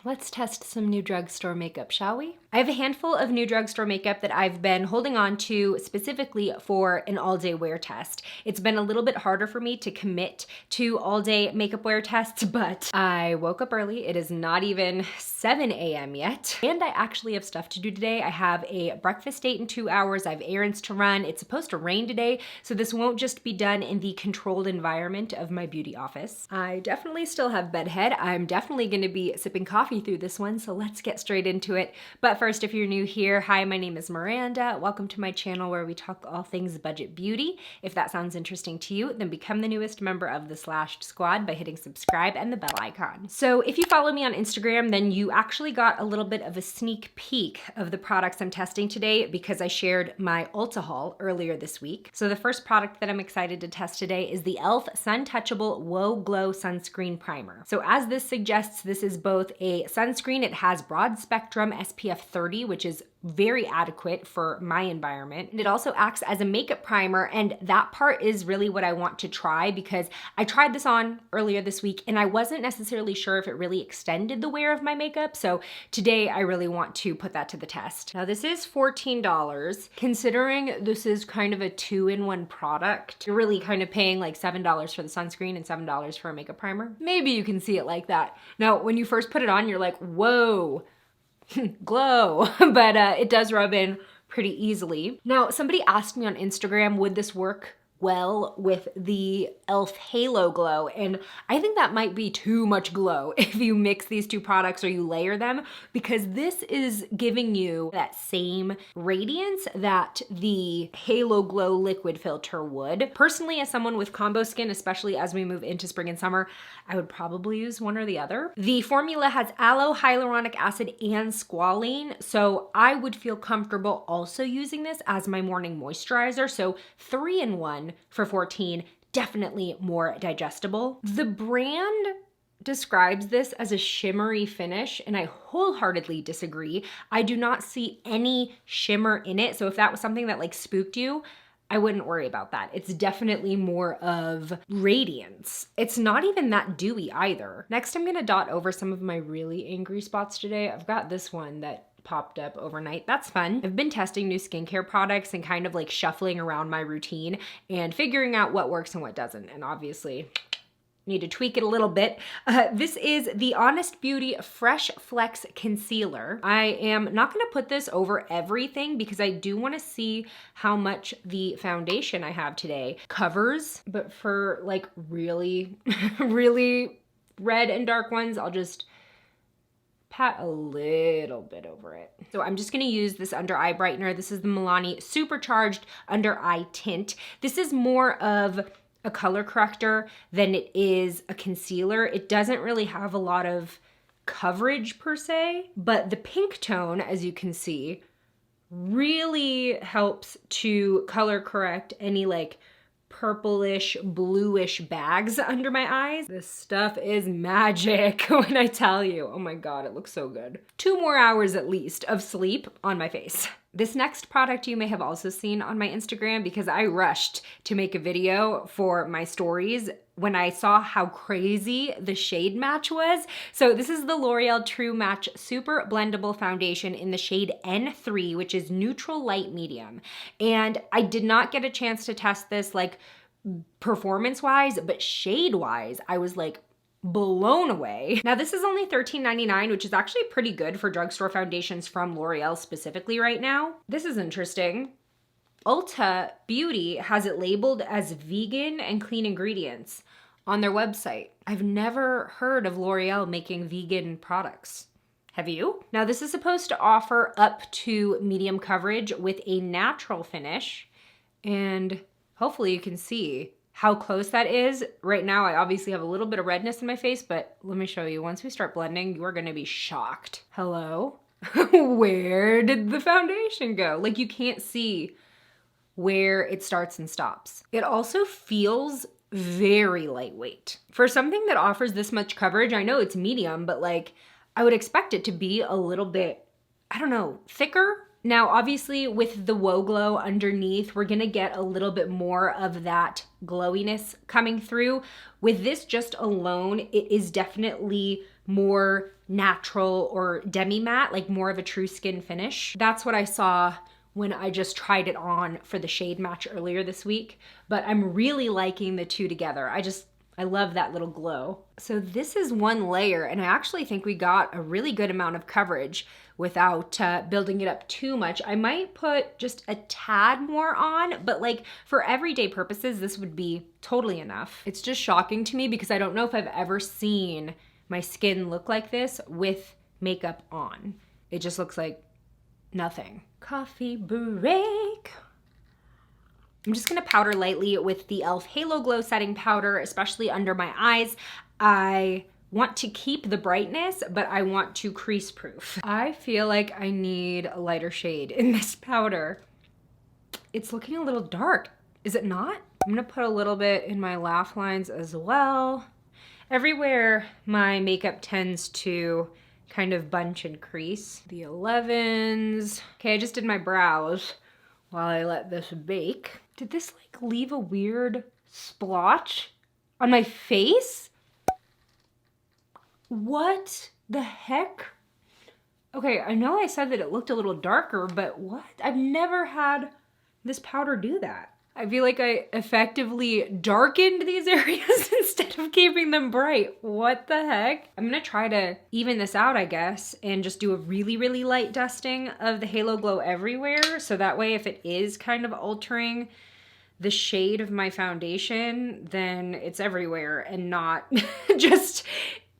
Let's test some new drugstore makeup, shall we? I have a handful of new drugstore makeup that I've been holding on to specifically for an all-day wear test. It's been a little bit harder for me to commit to all-day makeup wear tests, but I woke up early. It is not even 7 a.m. yet, and I actually have stuff to do today. I have a breakfast date in 2 hours. I have errands to run. It's supposed to rain today, so this won't just be done in the controlled environment of my beauty office. I definitely still have bedhead. I'm definitely gonna be sipping coffee through this one, so let's get straight into it. But first, if you're new here, hi, my name is Miranda. Welcome to my channel where we talk all things budget beauty. If that sounds interesting to you, then become the newest member of the Slashed Squad by hitting subscribe and the bell icon. So if you follow me on Instagram, then you actually got a little bit of a sneak peek of the products I'm testing today because I shared my Ulta haul earlier this week. So the first product that I'm excited to test today is the e.l.f. Sun Touchable WOAH Glow Sunscreen Primer. So as this suggests, this is both a sunscreen. It has broad spectrum SPF 30, which is very adequate for my environment. And it also acts as a makeup primer, and that part is really what I want to try because I tried this on earlier this week and I wasn't necessarily sure if it really extended the wear of my makeup. So today I really want to put that to the test. Now this is $14. Considering this is kind of a two-in-one product, you're really kind of paying like $7 for the sunscreen and $7 for a makeup primer. Maybe you can see it like that. Now, when you first put it on, you're like, whoa, glow, but it does rub in pretty easily. Now, somebody asked me on Instagram, would this work well with the e.l.f. Halo Glow? And I think that might be too much glow if you mix these two products or you layer them, because this is giving you that same radiance that the Halo Glow liquid filter would. Personally, as someone with combo skin, especially as we move into spring and summer, I would probably use one or the other. The formula has aloe, hyaluronic acid, and squalene, so I would feel comfortable also using this as my morning moisturizer. So 3-in-1 for $14, definitely more digestible. The brand describes this as a shimmery finish, and I wholeheartedly disagree. I do not see any shimmer in it, so if that was something that like spooked you, I wouldn't worry about that. It's definitely more of radiance. It's not even that dewy either. Next, I'm gonna dot over some of my really angry spots today. I've got this one that popped up overnight. That's fun. I've been testing new skincare products and kind of like shuffling around my routine and figuring out what works and what doesn't. And obviously, need to tweak it a little bit. This is the Honest Beauty Fresh Flex Concealer. I am not gonna put this over everything because I do wanna see how much the foundation I have today covers, but for like really, really red and dark ones, I'll just pat a little bit over it. So I'm just gonna use this under eye brightener. This is the Milani Supercharged Under Eye Tint. This is more of a color corrector than it is a concealer. It doesn't really have a lot of coverage per se, but the pink tone, as you can see, really helps to color correct any like purplish, bluish bags under my eyes. This stuff is magic when I tell you. Oh my God, it looks so good. 2 more hours at least of sleep on my face. This next product you may have also seen on my Instagram because I rushed to make a video for my stories when I saw how crazy the shade match was. So this is the L'Oreal True Match Super Blendable Foundation in the shade N3, which is neutral light medium. And I did not get a chance to test this like performance-wise, but shade-wise, I was like blown away. Now this is only $13.99, which is actually pretty good for drugstore foundations from L'Oreal specifically right now. This is interesting. Ulta Beauty has it labeled as vegan and clean ingredients on their website. I've never heard of L'Oreal making vegan products. Have you? Now this is supposed to offer up to medium coverage with a natural finish, and hopefully you can see how close that is. Right now, I obviously have a little bit of redness in my face, but let me show you. Once we start blending, you are gonna be shocked. Hello? Where did the foundation go? Like you can't see where it starts and stops. It also feels very lightweight. For something that offers this much coverage, I know it's medium, but like I would expect it to be a little bit, I don't know, thicker. Now, obviously with the WOAH Glow underneath, we're gonna get a little bit more of that glowiness coming through. With this just alone, it is definitely more natural or demi-matte, like more of a true skin finish. That's what I saw when I just tried it on for the shade match earlier this week, but I'm really liking the two together. I love that little glow. So this is one layer, and I actually think we got a really good amount of coverage without building it up too much. I might put just a tad more on, but like for everyday purposes, this would be totally enough. It's just shocking to me because I don't know if I've ever seen my skin look like this with makeup on. It just looks like nothing. Coffee break. I'm just gonna powder lightly with the e.l.f. Halo Glow Setting Powder, especially under my eyes. I want to keep the brightness, but I want to crease proof. I feel like I need a lighter shade in this powder. It's looking a little dark, is it not? I'm gonna put a little bit in my laugh lines as well. Everywhere my makeup tends to kind of bunch and crease. The 11s. Okay, I just did my brows while I let this bake. Did this like leave a weird splotch on my face? What the heck? Okay, I know I said that it looked a little darker, but what? I've never had this powder do that. I feel like I effectively darkened these areas instead of keeping them bright. What the heck? I'm gonna try to even this out, I guess, and just do a really, really light dusting of the Halo Glow everywhere. So that way, if it is kind of altering the shade of my foundation, then it's everywhere and not just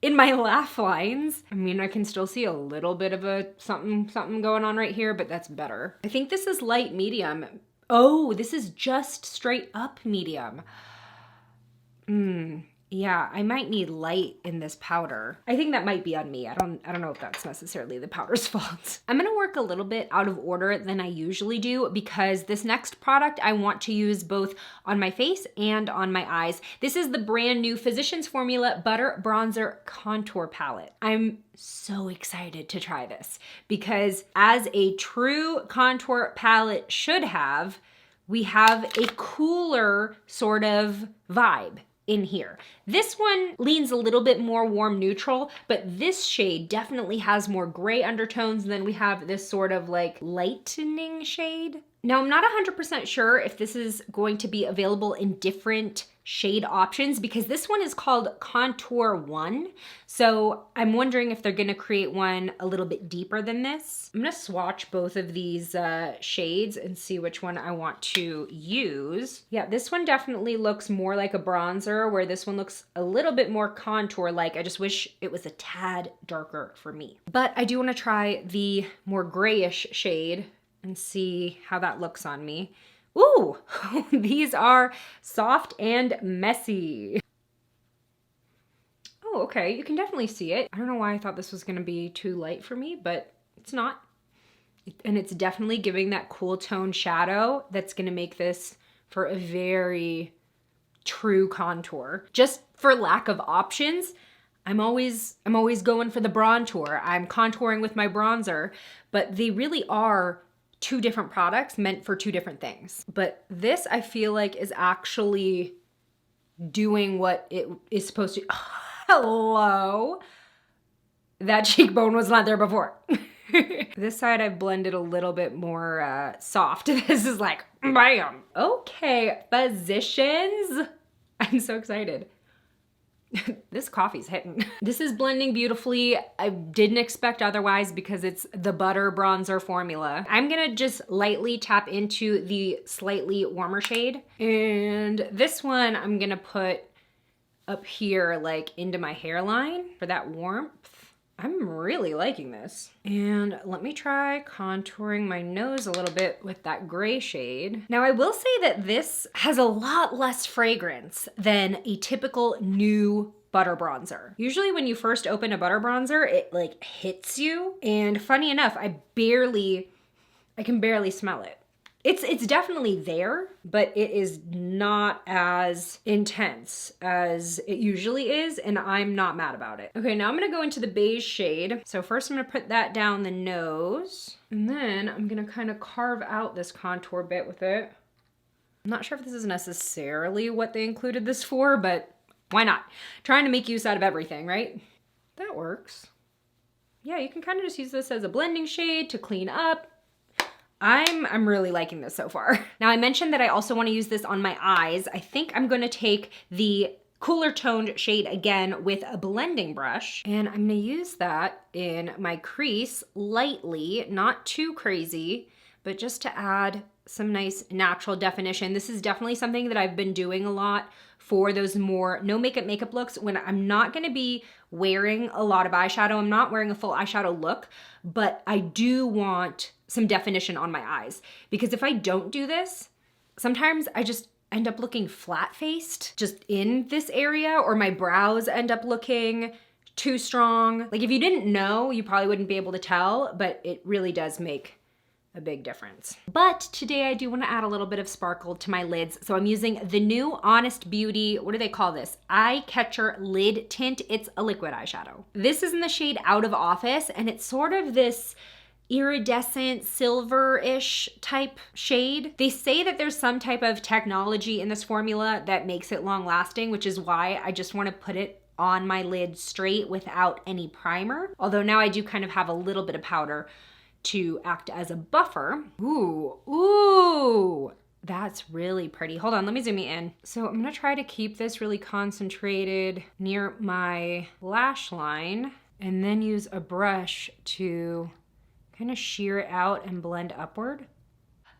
in my laugh lines. I mean, I can still see a little bit of a something going on right here, but that's better. I think this is light medium. Oh, this is just straight up medium. Yeah, I might need light in this powder. I think that might be on me. I don't know if that's necessarily the powder's fault. I'm gonna work a little bit out of order than I usually do because this next product I want to use both on my face and on my eyes. This is the brand new Physicians Formula Butter Bronzer Contour Palette. I'm so excited to try this because as a true contour palette should have, we have a cooler sort of vibe in here. This one leans a little bit more warm neutral, but this shade definitely has more gray undertones than we have this sort of like lightening shade. Now, I'm not 100% sure if this is going to be available in different shade options because this one is called Contour 1. So I'm wondering if they're gonna create one a little bit deeper than this. I'm gonna swatch both of these shades and see which one I want to use. Yeah, this one definitely looks more like a bronzer where this one looks a little bit more contour-like. I just wish it was a tad darker for me. But I do wanna try the more grayish shade and see how that looks on me. Ooh, these are soft and messy. Oh, okay, you can definitely see it. I don't know why I thought this was gonna be too light for me, but it's not. And it's definitely giving that cool tone shadow that's gonna make this for a very true contour. Just for lack of options, I'm always going for the bronzer. I'm contouring with my bronzer, but they really are two different products meant for two different things. But this I feel like is actually doing what it is supposed to. Hello. That cheekbone was not there before. This side I've blended a little bit more soft. This is like, bam. Okay, Physicians. I'm so excited. This coffee's hitting. This is blending beautifully. I didn't expect otherwise because it's the butter bronzer formula. I'm gonna just lightly tap into the slightly warmer shade. And this one I'm gonna put up here, like into my hairline for that warmth. I'm really liking this. And let me try contouring my nose a little bit with that gray shade. Now I will say that this has a lot less fragrance than a typical new butter bronzer. Usually when you first open a butter bronzer, it like hits you. And funny enough, I can barely smell it. It's definitely there, but it is not as intense as it usually is, and I'm not mad about it. Okay, now I'm gonna go into the beige shade. So first I'm gonna put that down the nose, and then I'm gonna kind of carve out this contour bit with it. I'm not sure if this is necessarily what they included this for, but why not? Trying to make use out of everything, right? That works. Yeah, you can kind of just use this as a blending shade to clean up. I'm really liking this so far. Now I mentioned that I also want to use this on my eyes. I think I'm going to take the cooler toned shade again with a blending brush, and I'm going to use that in my crease lightly, not too crazy, but just to add some nice natural definition. This is definitely something that I've been doing a lot for those more no makeup looks when I'm not going to be wearing a lot of eyeshadow. I'm not wearing a full eyeshadow look, but I do want some definition on my eyes, because if I don't do this, sometimes I just end up looking flat-faced just in this area, or my brows end up looking too strong. Like if you didn't know, you probably wouldn't be able to tell, but it really does make a big difference. But today I do want to add a little bit of sparkle to my lids. So I'm using the new Honest Beauty, what do they call this? Eye Catcher Lid Tint. It's a liquid eyeshadow. This is in the shade Out of Office, and it's sort of this iridescent silver-ish type shade. They say that there's some type of technology in this formula that makes it long lasting, which is why I just want to put it on my lid straight without any primer. Although now I do kind of have a little bit of powder to act as a buffer. Ooh, that's really pretty. Hold on, let me zoom you in. So I'm gonna try to keep this really concentrated near my lash line, and then use a brush to kind of shear it out and blend upward.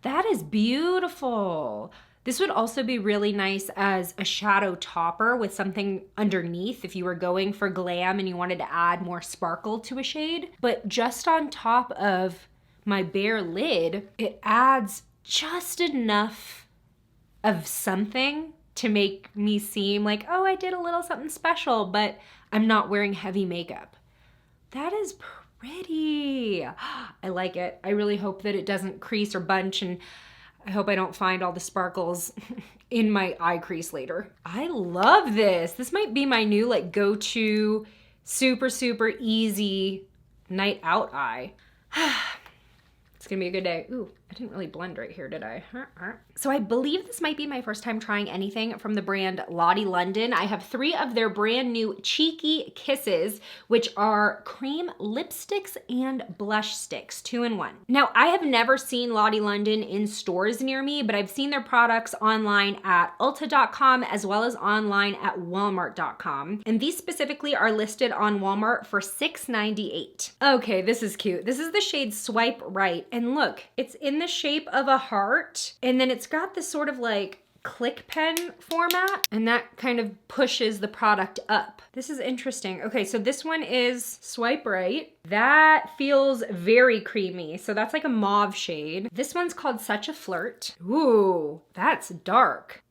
That is beautiful. This would also be really nice as a shadow topper with something underneath if you were going for glam and you wanted to add more sparkle to a shade. But just on top of my bare lid, it adds just enough of something to make me seem like, oh, I did a little something special, but I'm not wearing heavy makeup. That is pretty. I like it. I really hope that it doesn't crease or bunch, and I hope I don't find all the sparkles in my eye crease later. I love this. This might be my new like go-to super easy night out eye. It's gonna be a good day. Ooh, I didn't really blend right here, did I? So I believe this might be my first time trying anything from the brand Lottie London. I have 3 of their brand new Cheeky Kisses, which are cream lipsticks and blush sticks, 2 in 1. Now, I have never seen Lottie London in stores near me, but I've seen their products online at Ulta.com as well as online at Walmart.com. And these specifically are listed on Walmart for $6.98. Okay, this is cute. This is the shade Swipe Right. And look, it's in the shape of a heart, and then it's got this sort of like click pen format, and that kind of pushes the product up. This is interesting. Okay, so this one is Swipe Right. That feels very creamy. So that's like a mauve shade. This one's called Such a Flirt. Ooh, that's dark.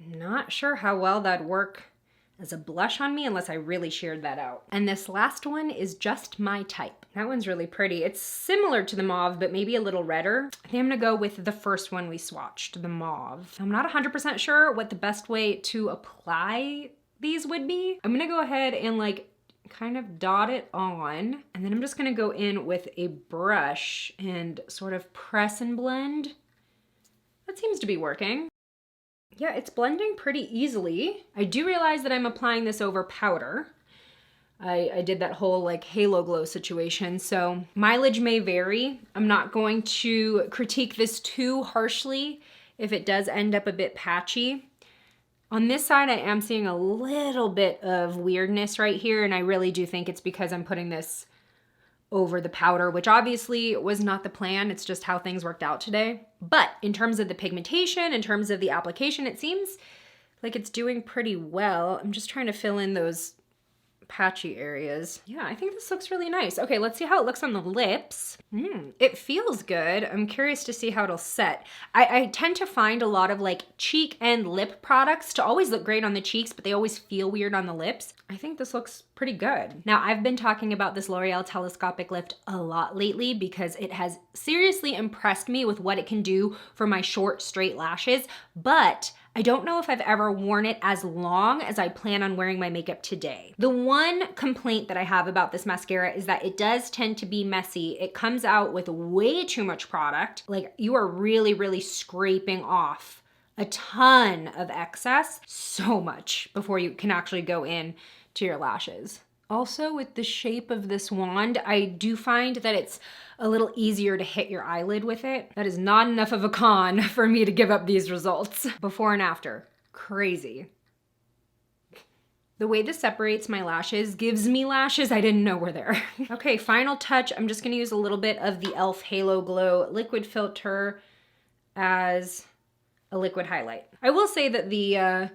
Not sure how well that'd work as a blush on me unless I really sheared that out. And this last one is Just My Type. That one's really pretty. It's similar to the mauve, but maybe a little redder. I think I'm gonna go with the first one we swatched, the mauve. I'm not 100% sure what the best way to apply these would be. I'm gonna go ahead and like kind of dot it on, and then I'm just gonna go in with a brush and sort of press and blend. That seems to be working. Yeah, it's blending pretty easily. I do realize that I'm applying this over powder. I did that whole like halo glow situation, so mileage may vary. I'm not going to critique this too harshly if it does end up a bit patchy. On this side, I am seeing a little bit of weirdness right here, and I really do think it's because I'm putting this over the powder, which obviously was not the plan. It's just how things worked out today. But in terms of the pigmentation, in terms of the application, it seems like it's doing pretty well. I'm just trying to fill in those patchy areas. Yeah, I think this looks really nice. Okay, let's see how it looks on the lips. It feels good. I'm curious to see how it'll set. I tend to find a lot of like cheek and lip products to always look great on the cheeks, but they always feel weird on the lips. I think this looks pretty good. Now, I've been talking about this L'Oreal Telescopic Lift a lot lately because it has seriously impressed me with what it can do for my short, straight lashes, but I don't know if I've ever worn it as long as I plan on wearing my makeup today. The one complaint that I have about this mascara is that it does tend to be messy. It comes out with way too much product. Like you are really scraping off a ton of excess, so much before you can actually go in to your lashes. Also, with the shape of this wand, I do find that it's a little easier to hit your eyelid with it. That is not enough of a con for me to give up these results. Before and after, crazy. The way this separates my lashes gives me lashes I didn't know were there. Okay, final touch. I'm just gonna use a little bit of the e.l.f. Halo Glow Liquid Filter as a liquid highlight. I will say that the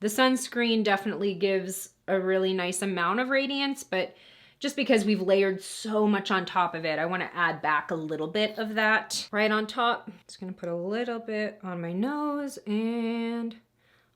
sunscreen definitely gives a really nice amount of radiance, but just because we've layered so much on top of it, I want to add back a little bit of that right on top. Just gonna put a little bit on my nose and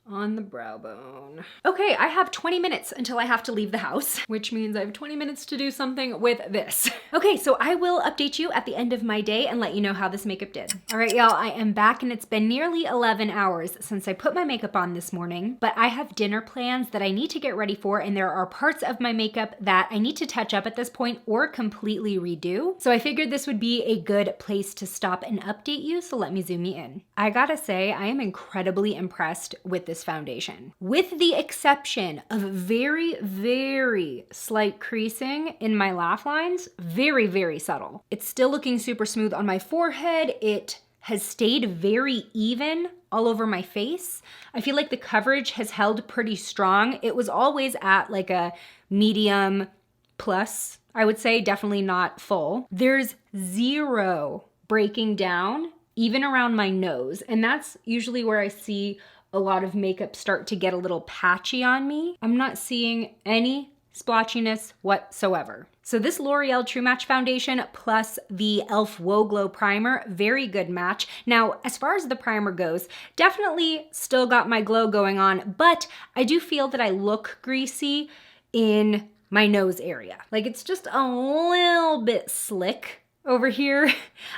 on the brow bone. Okay, I have 20 minutes until I have to leave the house, which means I have 20 minutes to do something with this. Okay, so I will update you at the end of my day and let you know how this makeup did. All right, y'all, I am back and it's been nearly 11 hours since I put my makeup on this morning, but I have dinner plans that I need to get ready for, and there are parts of my makeup that I need to touch up at this point or completely redo. So I figured this would be a good place to stop and update you, so let me zoom you in. I gotta say, I am incredibly impressed with this foundation. With the exception of very, very slight creasing in my laugh lines, very, very subtle. It's still looking super smooth on my forehead. It has stayed very even all over my face. I feel like the coverage has held pretty strong. It was always at like a medium plus, I would say, definitely not full. There's zero breaking down, even around my nose. And that's usually where I see a lot of makeup start to get a little patchy on me. I'm not seeing any splotchiness whatsoever. So this L'Oreal True Match foundation plus the e.l.f. WOAH Glow primer, very good match. Now, as far as the primer goes, definitely still got my glow going on, but I do feel that I look greasy in my nose area. Like it's just a little bit slick over here.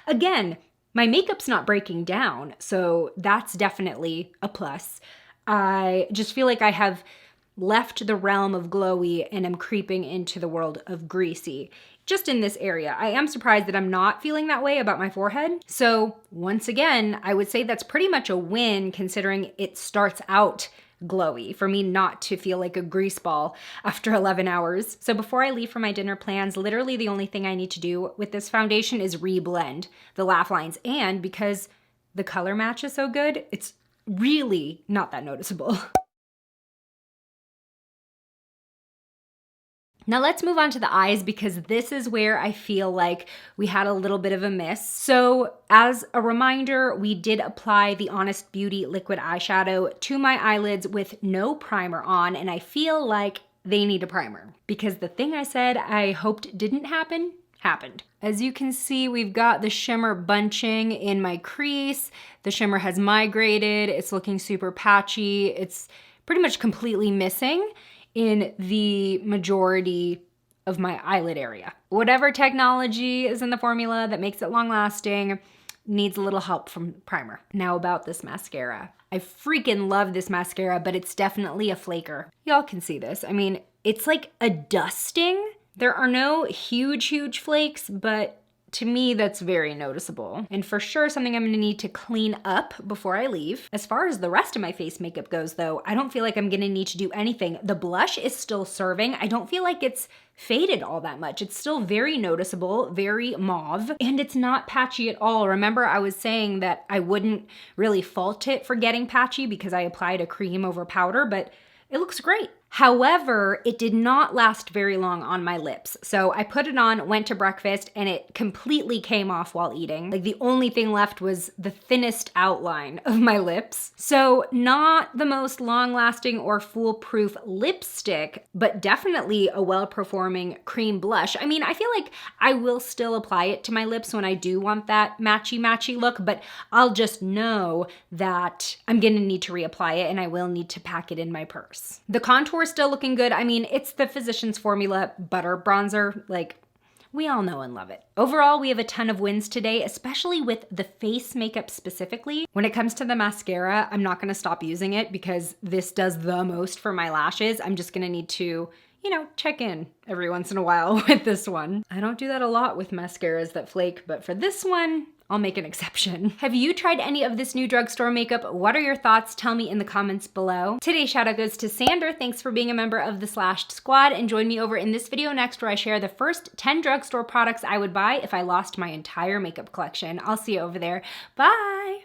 Again, my makeup's not breaking down, so that's definitely a plus. I just feel like I have left the realm of glowy and am creeping into the world of greasy, just in this area. I am surprised that I'm not feeling that way about my forehead. So once again, I would say that's pretty much a win considering it starts out glowy for me not to feel like a grease ball after 11 hours. So before I leave for my dinner plans, literally the only thing I need to do with this foundation is reblend the laugh lines. And because the color match is so good, it's really not that noticeable. Now let's move on to the eyes because this is where I feel like we had a little bit of a miss. So as a reminder, we did apply the Honest Beauty liquid eyeshadow to my eyelids with no primer on, and I feel like they need a primer because the thing I said I hoped didn't happen, happened. As you can see, we've got the shimmer bunching in my crease. The shimmer has migrated. It's looking super patchy. It's pretty much completely missing in the majority of my eyelid area. Whatever technology is in the formula that makes it long lasting needs a little help from primer. Now about this mascara. I freaking love this mascara, but it's definitely a flaker. Y'all can see this. I mean, it's like a dusting. There are no huge flakes, but to me, that's very noticeable. And for sure, something I'm gonna need to clean up before I leave. As far as the rest of my face makeup goes though, I don't feel like I'm gonna need to do anything. The blush is still serving. I don't feel like it's faded all that much. It's still very noticeable, very mauve, and it's not patchy at all. Remember, I was saying that I wouldn't really fault it for getting patchy because I applied a cream over powder, but it looks great. However, it did not last very long on my lips. So I put it on, went to breakfast, and it completely came off while eating. Like the only thing left was the thinnest outline of my lips. So not the most long-lasting or foolproof lipstick, but definitely a well-performing cream blush. I mean, I feel like I will still apply it to my lips when I do want that matchy look, but I'll just know that I'm gonna need to reapply it and I will need to pack it in my purse. The contour still looking good. I mean, it's the Physicians Formula butter bronzer. Like, we all know and love it. Overall, we have a ton of wins today, especially with the face makeup specifically. When it comes to the mascara, I'm not gonna stop using it because this does the most for my lashes. I'm just gonna need to, you know, check in every once in a while with this one. I don't do that a lot with mascaras that flake, but for this one, I'll make an exception. Have you tried any of this new drugstore makeup? What are your thoughts? Tell me in the comments below. Today's shout out goes to Sander. Thanks for being a member of the Slashed Squad, and join me over in this video next where I share the first 10 drugstore products I would buy if I lost my entire makeup collection. I'll see you over there. Bye!